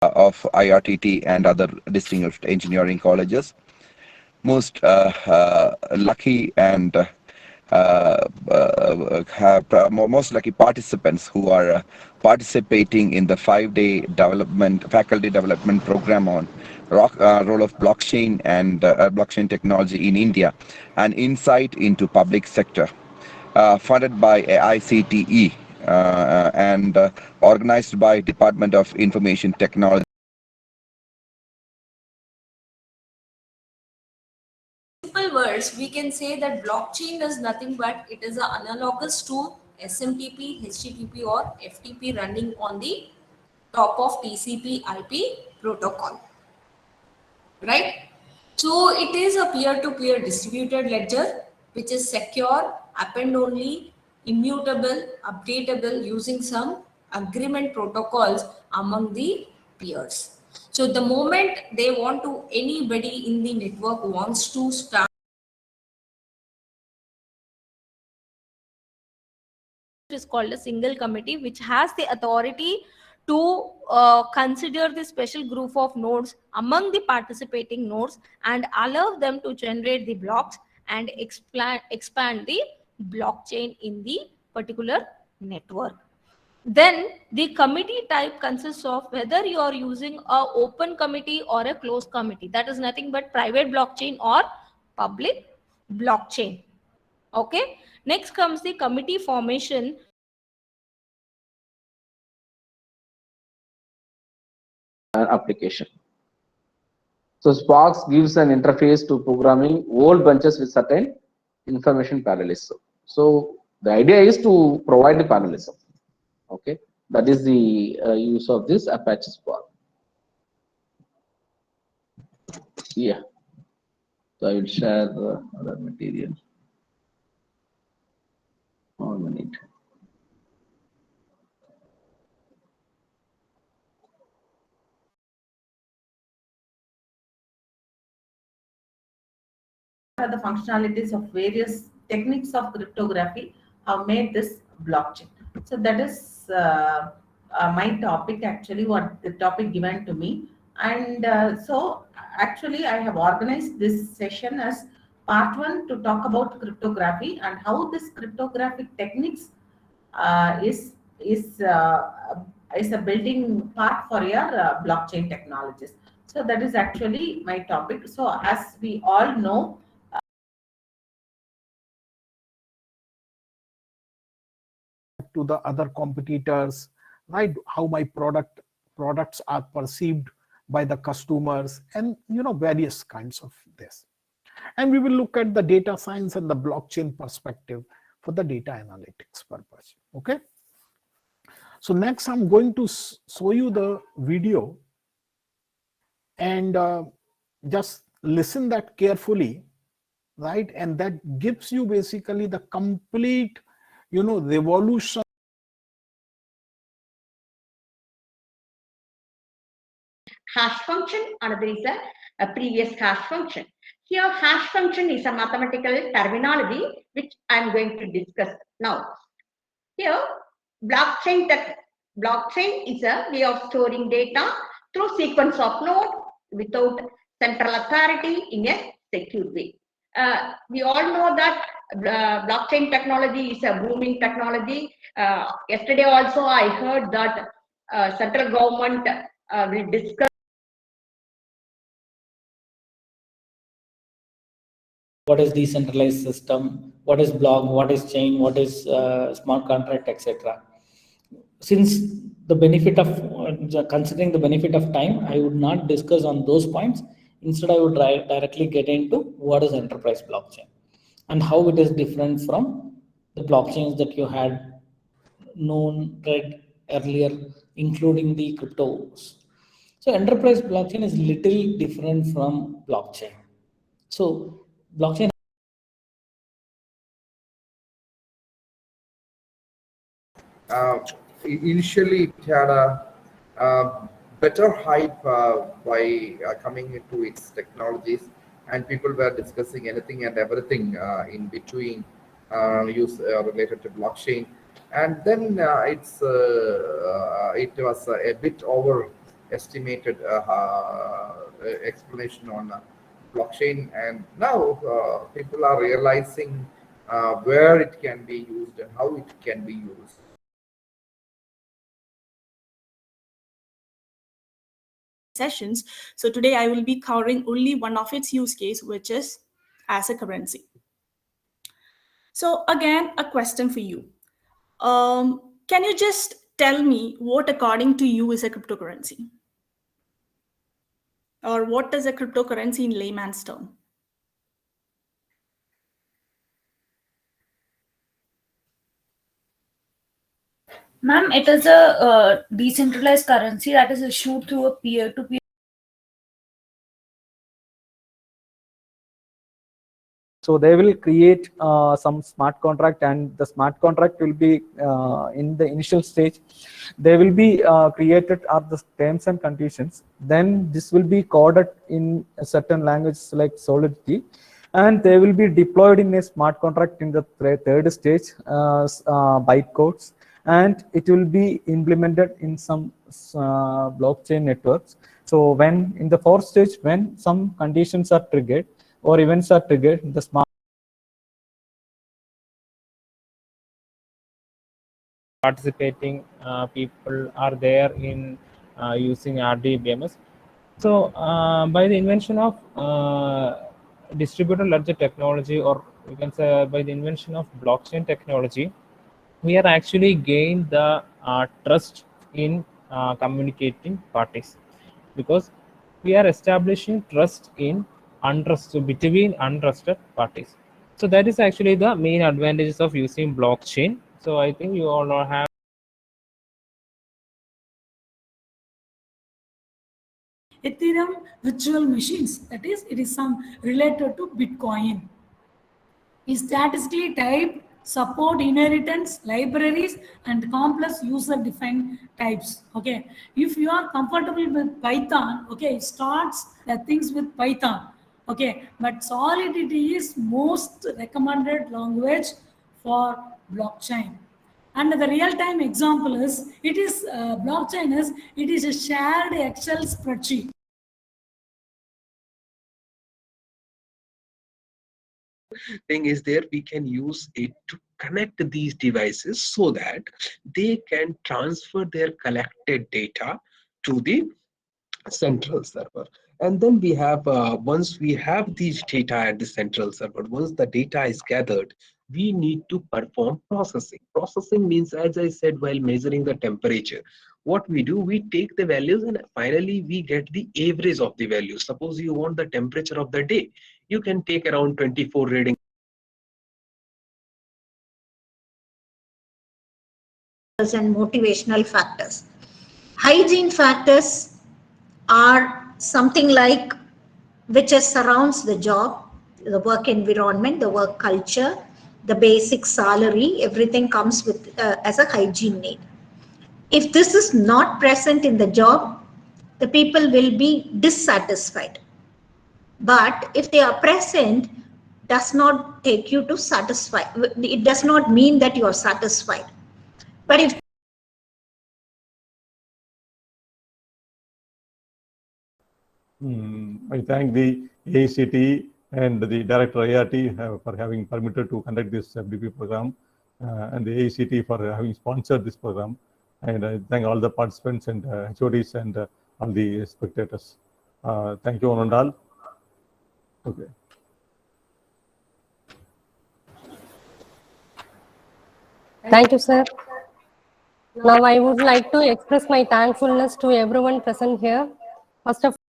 of IRTT and other distinguished engineering colleges. Most lucky and most lucky participants who are participating in the 5-day development faculty development program on role of blockchain and blockchain technology in India, an insight into public sector, funded by AICTE and organized by Department of Information Technology. Simple words, we can say that blockchain is nothing but it is an analogous to SMTP, HTTP, or FTP running on the top of TCP/IP protocol, right? So it is a peer-to-peer distributed ledger which is secure, append only, immutable, updatable using some agreement protocols among the peers. So the moment they want to, anybody in the network wants to start, is called a single committee, which has the authority to consider the special group of nodes among the participating nodes and allow them to generate the blocks and expand the blockchain in the particular network. Then the committee type consists of whether you are using a open committee or a closed committee. That is nothing but private blockchain or public blockchain. Okay. Next comes the committee formation. Application. So Sparks gives an interface to programming whole bunches with certain information parallelism. So the idea is to provide the parallelism. Okay, that is the use of this Apache Spark. Yeah, so I will share the other material. 1 minute. The functionalities of various techniques of cryptography have made this blockchain. So that is my topic, actually, what the topic given to me. And so actually I have organized this session as part one to talk about cryptography and how this cryptographic techniques is a building part for your blockchain technologies. So that is actually my topic. So as we all know, to the other competitors, right? How my products are perceived by the customers, and various kinds of this. And we will look at the data science and the blockchain perspective for the data analytics purpose. Okay. So next I'm going to show you the video, and just listen that carefully, right? And that gives you basically the complete revolution. Hash function, another is a previous hash function. Here hash function is a mathematical terminology which I am going to discuss now. Here blockchain is a way of storing data through sequence of nodes without central authority in a secure way. We all know that blockchain technology is a booming technology. Yesterday also I heard that central government will discuss what is decentralized system, what is block, what is chain, what is smart contract, etc. Since the benefit of considering the benefit of time, I would not discuss on those points. Instead, I would directly get into what is enterprise blockchain and how it is different from the blockchains that you had read earlier, including the cryptos. So enterprise blockchain is little different from blockchain. So blockchain initially it had a better hype by coming into its technologies, and people were discussing anything and everything in between use related to blockchain. And then it was a bit over estimated explanation on blockchain, and now people are realizing where it can be used and how it can be used. Sessions. So today I will be covering only one of its use case, which is as a currency. So again, a question for you. Can you just tell me what according to you is a cryptocurrency? Or what is a cryptocurrency in layman's term? Ma'am, it is a decentralized currency that is issued through a peer-to-peer. So they will create some smart contract, and the smart contract will be in the initial stage. They will be created at the terms and conditions. Then this will be coded in a certain language like Solidity, and they will be deployed in a smart contract in the third stage, bytecodes, and it will be implemented in some blockchain networks. So when in the fourth stage, when some conditions are triggered or events are triggered, the smart participating people are there in using RDBMS. So by the invention of distributed ledger technology, or you can say by the invention of blockchain technology, we are actually gained the trust in communicating parties, because we are establishing trust in between untrusted parties. So that is actually the main advantages of using blockchain. So I think you all have Ethereum virtual machines, that is, it is some related to Bitcoin, is statically typed, support inheritance, libraries, and complex user-defined types. Okay, if you are comfortable with Python, okay, it starts the things with Python. Okay, but Solidity is most recommended language for blockchain. And the real-time example is, it is blockchain is, it is a shared Excel spreadsheet. Thing is there, we can use it to connect these devices so that they can transfer their collected data to the central server. And then we have once we have these data at the central server, once the data is gathered, we need to perform processing means, as I said, while measuring the temperature, what we do, we take the values and finally we get the average of the values. Suppose you want the temperature of the day, you can take around 24 readings and motivational factors. Hygiene factors are something like which surrounds the job, the work environment, the work culture, the basic salary, everything comes with as a hygiene need. If this is not present in the job, the people will be dissatisfied. But if they are present, does not take you to satisfy. It does not mean that you are satisfied. But if I thank the AICTE and the Director IRT for having permitted to conduct this FDP program, and the AICTE for having sponsored this program. And I thank all the participants and HODs and all the spectators. Thank you, one and all. Okay. Thank you, sir. Now I would like to express my thankfulness to everyone present here. First of